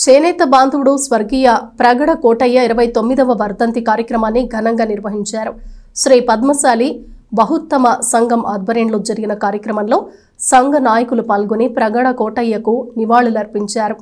చేనేత బాంధవుడు స్వర్గీయ ప్రగడ కోటయ్య 29వ వర్ధంతి కార్యక్రమాన్ని ఘనంగా నిర్వహించారు. శ్రీ పద్మశాలి బహుత్తమ సంఘం ఆధ్వర్యంలో జరిగిన కార్యక్రమంలో సంఘ నాయకులు పాల్గొని ప్రగడ కోటయ్యకు నివాళులర్పించారు.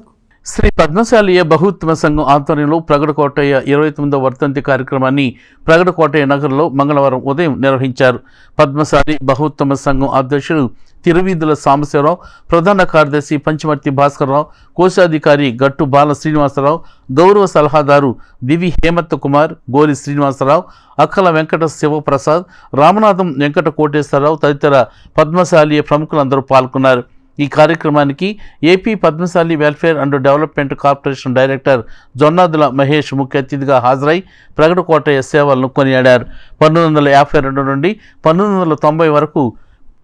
శ్రీ పద్మశాలి బహుత్తమ సంఘం ఆధ్వర్యంలో ప్రగడ కోటయ్య 29వ వర్ధంతి కార్యక్రమాన్ని ప్రగడ కోటయ్య నగర్లో మంగళవారం ఉదయం నిర్వహించారు. పద్మశాలి బహుత్తమ సంఘం అధ్యక్షుడు తిరువీధుల సాంబశివరావు, ప్రధాన కార్యదర్శి పంచమర్తి భాస్కరరావు, కోశాధికారి గట్టు బాల శ్రీనివాసరావు, గౌరవ సలహాదారు దివి హేమంత్ కుమార్, గోరి శ్రీనివాసరావు, అక్కల వెంకట శివప్రసాద్, రామనాథం వెంకట కోటేశ్వరరావు తదితర పద్మశాలి ప్రముఖులందరూ పాల్గొన్నారు. ఈ కార్యక్రమానికి AP Padmashali welfare and development corporation director Jonnadula Mahesh ముఖ్య అతిథిగా హాజరై ప్రగడ కోటయ్య సేవలను కొనియాడారు. 1952 నుండి 1990 వరకు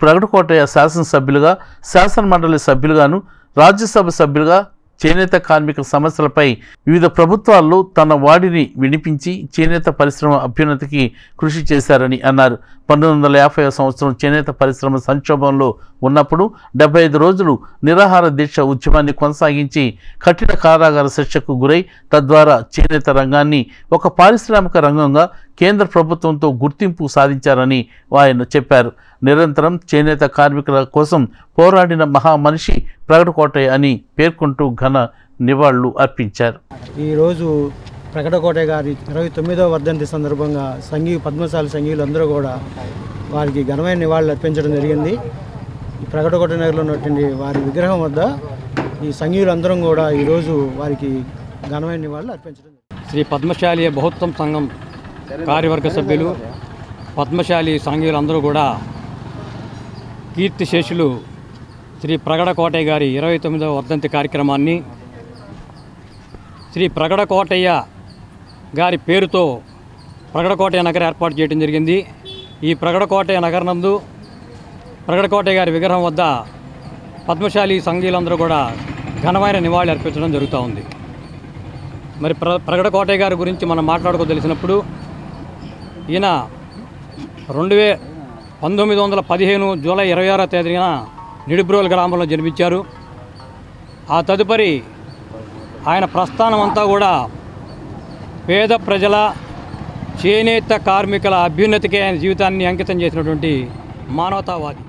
ప్రగడ కోటయ్య శాసనసభ్యులుగా, శాసనమండలి సభ్యులుగాను, రాజ్యసభ సభ్యులుగా చేనేత కార్మికుల సమస్యలపై వివిధ ప్రభుత్వాల్లో తన వాడిని వినిపించి చేనేత పరిశ్రమ అభ్యున్నతికి కృషి చేశారని అన్నారు. 1950 సంవత్సరం చేనేత పరిశ్రమ సంక్షోభంలో ఉన్నప్పుడు 75 రోజులు నిరాహార దీక్ష ఉద్యమాన్ని కొనసాగించి కఠిన కారాగార శిక్షకు గురై తద్వారా చేనేత రంగాన్ని ఒక పారిశ్రామిక రంగంగా కేంద్ర ప్రభుత్వంతో గుర్తింపు సాధించారని ఆయన చెప్పారు. నిరంతరం చేనేత కార్మికుల కోసం పోరాడిన మహామనిషి ప్రగడ కోటయ్య అని పేర్కొంటూ ఘన నివాళులు అర్పించారు. ఈరోజు ప్రగడ కోటయ్య గారి 29వ వర్ధంతి సందర్భంగా పద్మశాలి సంఘీయులు అందరూ కూడా వారికి ఘనమైన నివాళులు అర్పించడం జరిగింది. ఈ ప్రగడ కోటయ్య నగర్లో ఉన్నటువంటి వారి విగ్రహం వద్ద ఈ సంఘీయులందరం కూడా ఈరోజు వారికి ఘనమైన నివాళులు అర్పించడం. శ్రీ పద్మశాలి బహుత్తమ సంఘం కార్యవర్గ సభ్యులు, పద్మశాలి సంఘీయులందరూ కూడా కీర్తిశేషులు శ్రీ ప్రగడ కోటయ్య గారి 29వ వర్ధంతి కార్యక్రమాన్ని శ్రీ ప్రగడ కోటయ్య గారి పేరుతో ప్రగడ కోటయ్య నగర్ ఏర్పాటు చేయడం జరిగింది. ఈ ప్రగడ కోటయ్య నగర్ నందు ప్రగడ కోటయ్య గారి విగ్రహం వద్ద పద్మశాలి సంఘీయులందరూ కూడా ఘనమైన నివాళి అర్పించడం జరుగుతూ ఉంది. మరి ప్రగడ కోటయ్య గారి గురించి మనం మాట్లాడుకోదలిసినప్పుడు ఈయన 1915 జూలై 26వ తేదీన నిడుబ్రోల్ గ్రామంలో జన్మించారు. ఆ తదుపరి ఆయన ప్రస్థానం అంతా కూడా పేద ప్రజల చేనేత కార్మికుల అభ్యున్నతికి ఆయన జీవితాన్ని అంకితం చేసినటువంటి మానవతావాది.